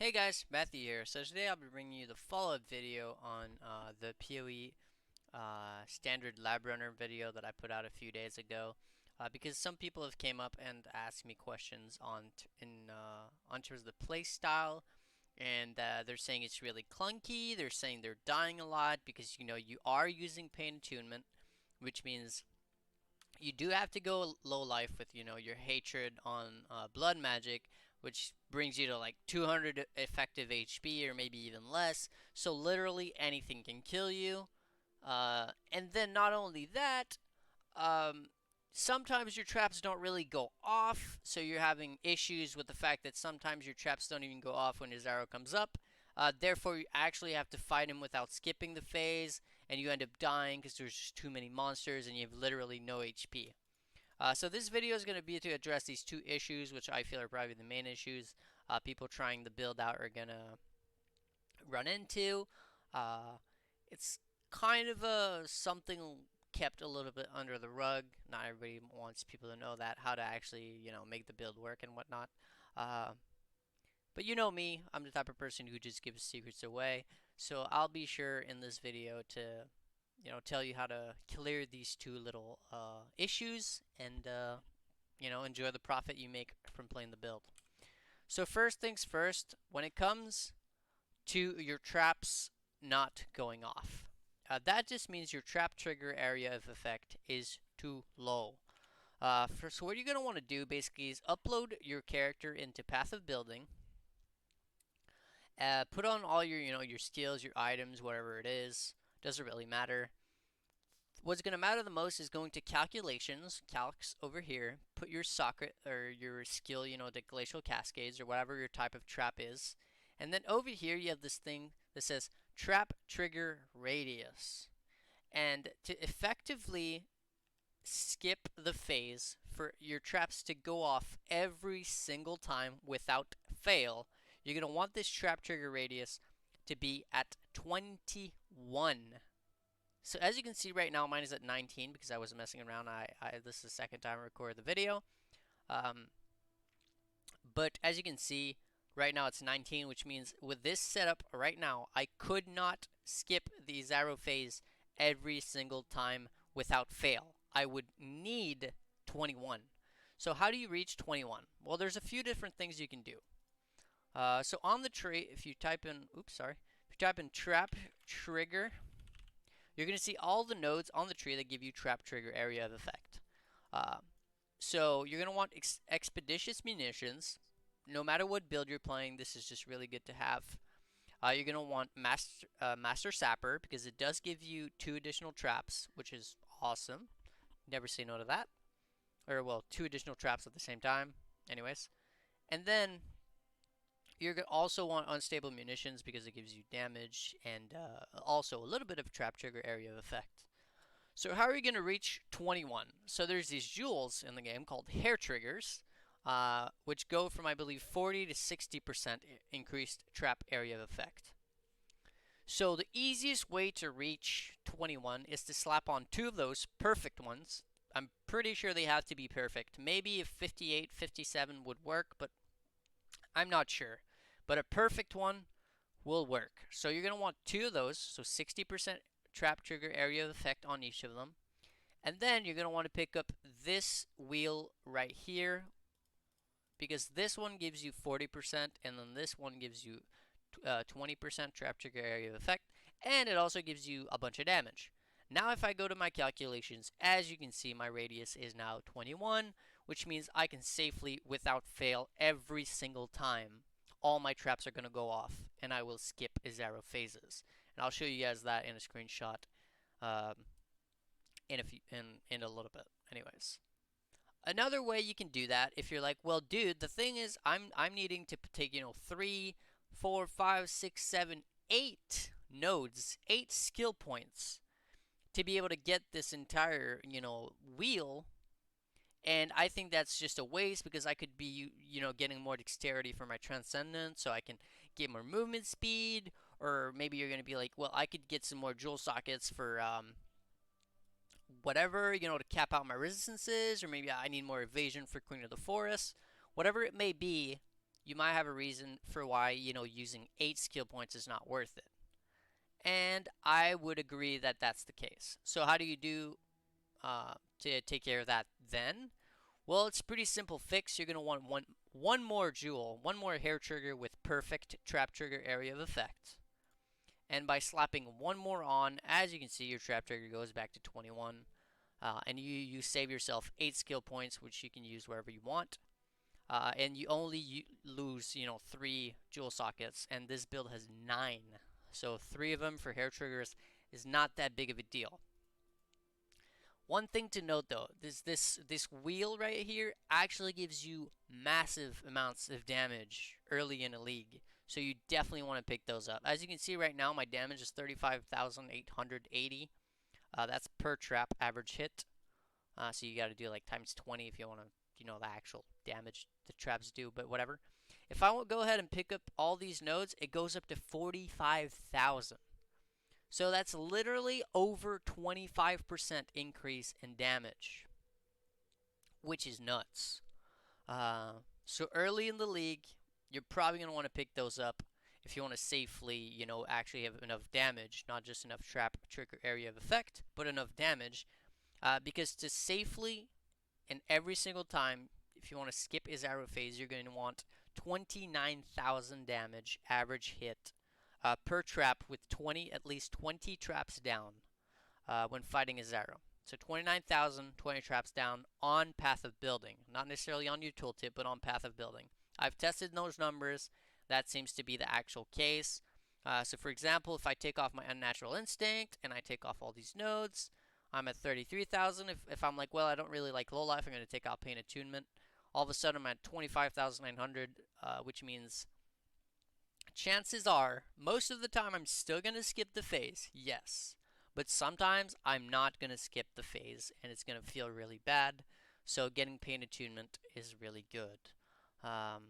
Hey guys, Matthew here. So today I'll be bringing you the follow-up video on the PoE standard lab runner video that I put out a few days ago, because some people have came up and asked me questions on terms of the play style, and they're saying it's really clunky. They're saying they're dying a lot because you are using pain attunement, which means you do have to go low life with your hatred on blood magic, which brings you to like 200 effective HP or maybe even less. So literally anything can kill you. And then not only that, um, sometimes your traps don't really go off, so you're having issues with the fact that sometimes your traps don't even go off when Izaro comes up. Therefore, you actually have to fight him without skipping the phase, and you end up dying because there's just too many monsters and you have literally no HP. So this video is going to be to address these two issues, which I feel are probably the main issues people trying the build out are going to run into. Uh, it's kind of something kept a little bit under the rug. Not everybody wants people to know that, how to actually make the build work and whatnot. Uh, but you know me, I'm the type of person who just gives secrets away. So I'll be sure in this video to tell you how to clear these two little issues and enjoy the profit you make from playing the build. So first things first, when it comes to your traps not going off. That just means your trap trigger area of effect is too low. So what you're going to want to do basically is upload your character into Path of Building. Put on all your skills, your items, whatever it is. Doesn't really matter. What's going to matter the most is going to calculations, calcs over here. Put your socket or your skill, the glacial cascades or whatever your type of trap is. And then over here you have this thing that says trap trigger radius. And to effectively skip the phase for your traps to go off every single time without fail, you're going to want this trap trigger radius to be at 21. So as you can see right now, mine is at 19 because I was messing around. This is the second time I recorded the video. Um, but as you can see, right now it's 19, which means with this setup right now, I could not skip the Izaro phase every single time without fail. I would need 21. So how do you reach 21? Well, there's a few different things you can do. So on the tree, if you type in, if you type in trap trigger, you're going to see all the nodes on the tree that give you trap trigger area of effect. So you're going to want expeditious munitions. No matter what build you're playing, this is just really good to have. You're going to want Master Sapper because it does give you 2 additional traps, which is awesome. Never say no to that. Or, well, 2 additional traps at the same time. Anyways. And then you're going to also want unstable munitions because it gives you damage and also a little bit of trap trigger area of effect. So how are you going to reach 21? So there's these jewels in the game called hair triggers, which go from, I believe, 40 to 60% increased trap area of effect. So the easiest way to reach 21 is to slap on 2 of those perfect ones. I'm pretty sure they have to be perfect. Maybe if 58, 57 would work, but I'm not sure. But a perfect one will work. So you're going to want 2 of those, so 60% trap trigger area of effect on each of them. And then you're going to want to pick up this wheel right here, because this one gives you 40% and then this one gives you 20% trap trigger area of effect, and it also gives you a bunch of damage. Now if I go to my calculations, as you can see, my radius is now 21, which means I can safely, without fail, every single time, all my traps are going to go off, and I will skip Izaro phases. And I'll show you guys that in a screenshot in a little bit. Anyways. Another way you can do that, if you're like, well, dude, the thing is, I'm needing to take 3, 4, 5, 6, 7, 8 nodes, 8 skill points to be able to get this entire wheel. And I think that's just a waste because I could be getting more dexterity for my transcendence, so I can get more movement speed. Or maybe you're gonna be like, well, I could get some more jewel sockets for whatever, to cap out my resistances, or maybe I need more evasion for Queen of the Forest. Whatever it may be, you might have a reason for why, using 8 skill points is not worth it. And I would agree that that's the case. So how do you do to take care of that then? Well, it's a pretty simple fix. You're going to want one more jewel, one more hair trigger with perfect trap trigger area of effect. And by slapping one more on, as you can see, your trap trigger goes back to 21. And you save yourself 8 skill points, which you can use wherever you want. And you only lose, 3 jewel sockets, and this build has 9. So 3 of them for hair triggers is not that big of a deal. One thing to note though, this wheel right here actually gives you massive amounts of damage early in a league. So you definitely want to pick those up. As you can see right now, my damage is 35,880. That's per trap average hit. So you got to do like times 20 if you want to, the actual damage the traps do, but whatever. If I go ahead and pick up all these nodes, it goes up to 45,000. So that's literally over 25% increase in damage, which is nuts. So early in the league, you're probably going to want to pick those up if you want to safely, actually have enough damage, not just enough trap trigger area of effect, but enough damage. Because to safely and every single time, if you want to skip Izaro phase, you're going to want 29,000 damage average hit per trap with at least 20 traps down when fighting Izaro. So 29,000, 20 traps down on Path of Building. Not necessarily on your tooltip, but on Path of Building. I've tested those numbers. That seems to be the actual case. So for example, if I take off my Unnatural Instinct and I take off all these nodes, I'm at 33,000. If I'm like, well, I don't really like lowlife, I'm going to take out Pain Attunement. All of a sudden, I'm at 25,900, which means chances are, most of the time, I'm still going to skip the phase, yes. But sometimes, I'm not going to skip the phase, and it's going to feel really bad. So getting Pain Attunement is really good. And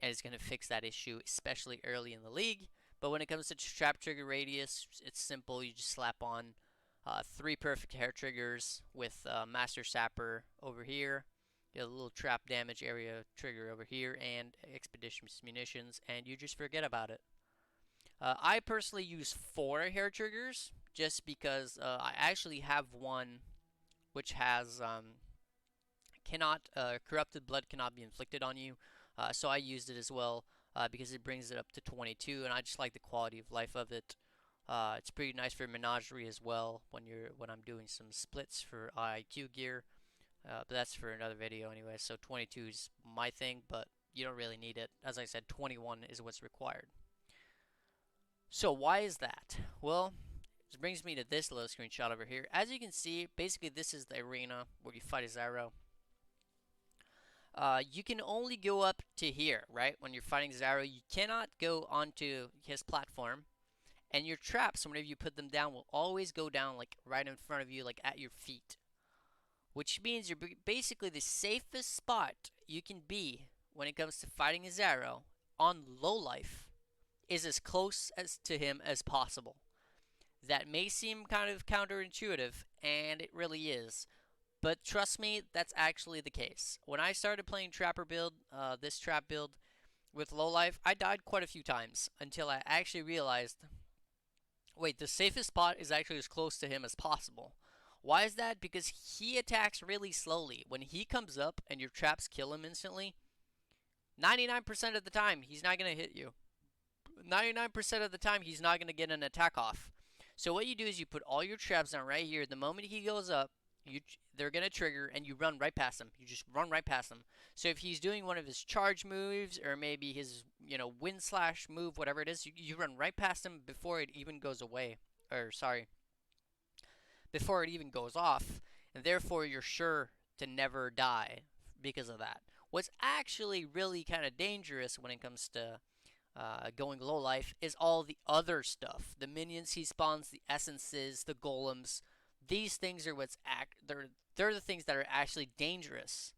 it's going to fix that issue, especially early in the league. But when it comes to trap trigger radius, it's simple. You just slap on 3 perfect hair triggers with Master Sapper over here. Get a little trap damage area trigger over here and Expedition's Munitions, and you just forget about it. I personally use 4 hair triggers just because I actually have one which has corrupted blood cannot be inflicted on you. So I used it as well because it brings it up to 22, and I just like the quality of life of it. It's pretty nice for menagerie as well when I'm doing some splits for IQ gear. But that's for another video anyway. So 22 is my thing, but you don't really need it. As I said, 21 is what's required. So why is that? Well, this brings me to this little screenshot over here. As you can see, basically this is the arena where you fight Izaro. You can only go up to here, right? When you're fighting Izaro, you cannot go onto his platform. And your traps, whenever you put them down, will always go down like right in front of you, like at your feet. Which means you're basically the safest spot you can be when it comes to fighting Izaro on lowlife is as close to him as possible. That may seem kind of counterintuitive, and it really is. But trust me, that's actually the case. When I started playing Trapper build, this trap build with lowlife, I died quite a few times until I actually realized, wait, the safest spot is actually as close to him as possible. Why is that? Because he attacks really slowly. When he comes up and your traps kill him instantly, 99% of the time, he's not going to hit you. 99% of the time, he's not going to get an attack off. So what you do is you put all your traps down right here. The moment he goes up, they're going to trigger, and you run right past him. You just run right past him. So if he's doing one of his charge moves, or maybe his, wind slash move, whatever it is, you run right past him before it even goes away. Or, sorry, before it even goes off, and therefore you're sure to never die because of that. What's actually really kind of dangerous when it comes to going low life is all the other stuff. The minions he spawns, the essences, the golems. These things are they're the things that are actually dangerous.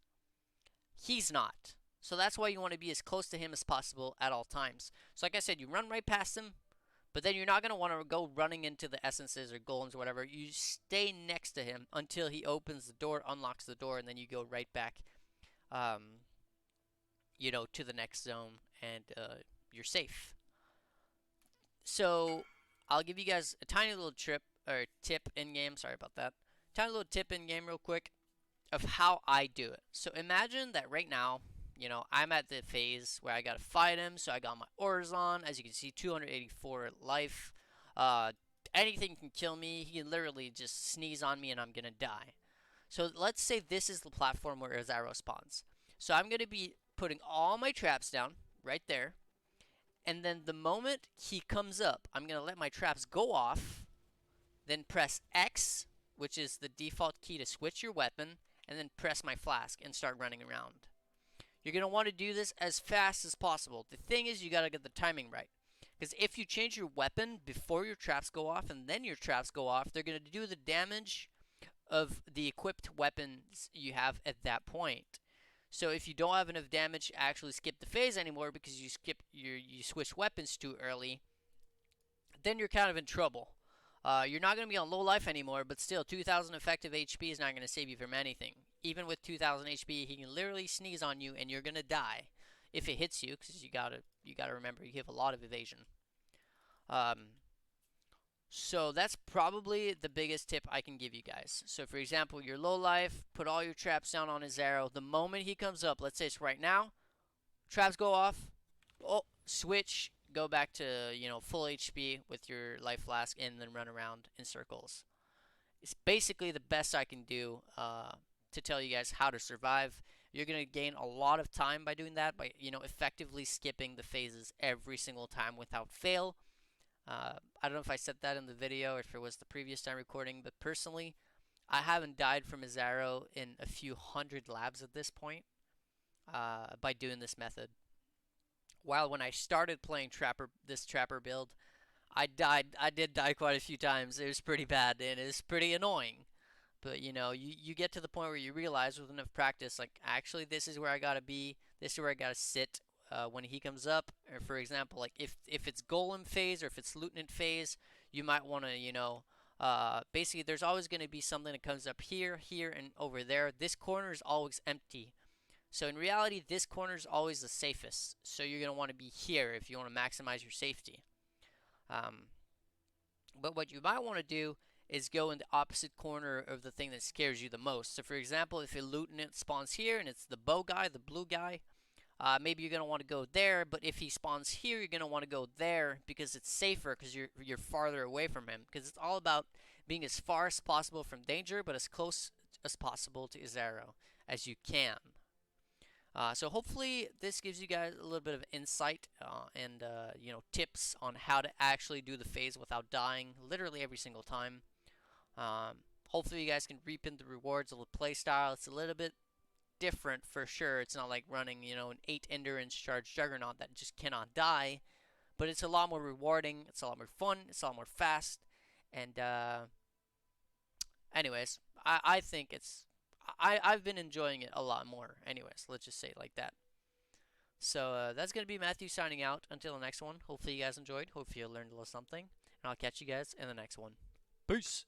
He's not. So that's why you want to be as close to him as possible at all times. So like I said, you run right past him, but then you're not going to want to go running into the essences or golems or whatever. You stay next to him until he opens the door, unlocks the door, and then you go right back, to the next zone and you're safe. So I'll give you guys a tiny little trip or tip in game. Sorry about that. Tiny little tip in game, real quick, of how I do it. So imagine that right now, I'm at the phase where I gotta fight him. So I got my ores on. As you can see, 284 life. Uh, Anything can kill me. He can literally just sneeze on me and I'm gonna die. So let's say this is the platform where Izaro spawns. So I'm gonna be putting all my traps down right there. And then the moment he comes up, I'm gonna let my traps go off, then press X, which is the default key to switch your weapon, and then press my flask and start running around. You're going to want to do this as fast as possible. The thing is, you got to get the timing right. Because if you change your weapon before your traps go off and then your traps go off, they're going to do the damage of the equipped weapons you have at that point. So if you don't have enough damage to actually skip the phase anymore because you switch weapons too early, then you're kind of in trouble. You're not going to be on low life anymore, but still, 2,000 effective HP is not going to save you from anything. Even with 2,000 HP, he can literally sneeze on you, and you're going to die if it hits you, because you gotta remember you have a lot of evasion. Um, so that's probably the biggest tip I can give you guys. So for example, you're low life, put all your traps down on his arrow. The moment he comes up, let's say it's right now, traps go off. Oh, switch, go back to full HP with your life flask, and then run around in circles. It's basically the best I can do to tell you guys how to survive. You're gonna gain a lot of time by doing that, by effectively skipping the phases every single time without fail. I don't know if I said that in the video or if it was the previous time recording, but personally, I haven't died from Izaro in a few hundred labs at this point by doing this method. While when I started playing this trapper build, I did die quite a few times. It was pretty bad and it was pretty annoying. But you get to the point where you realize with enough practice, like, actually this is where I gotta be, this is where I gotta sit when he comes up. Or for example, like if it's golem phase or if it's lieutenant phase, you might want to basically there's always going to be something that comes up here, here, and over there. This corner is always empty. So in reality, this corner is always the safest. So you're going to want to be here if you want to maximize your safety. Um, but what you might want to do is go in the opposite corner of the thing that scares you the most. So for example, if a lieutenant spawns here and it's the bow guy, the blue guy, maybe you're going to want to go there. But if he spawns here, you're going to want to go there because it's safer, because you're farther away from him. Because it's all about being as far as possible from danger, but as close as possible to Izaro as you can. So hopefully this gives you guys a little bit of insight and tips on how to actually do the phase without dying literally every single time. Hopefully you guys can reap in the rewards of the playstyle. It's a little bit different for sure. It's not like running an 8 endurance charge juggernaut that just cannot die, but it's a lot more rewarding. It's a lot more fun. It's a lot more fast. And anyways, I think I've been enjoying it a lot more. Anyways, let's just say it like that. So that's going to be Matthew signing out. Until the next one. Hopefully you guys enjoyed. Hopefully you learned a little something. And I'll catch you guys in the next one. Peace.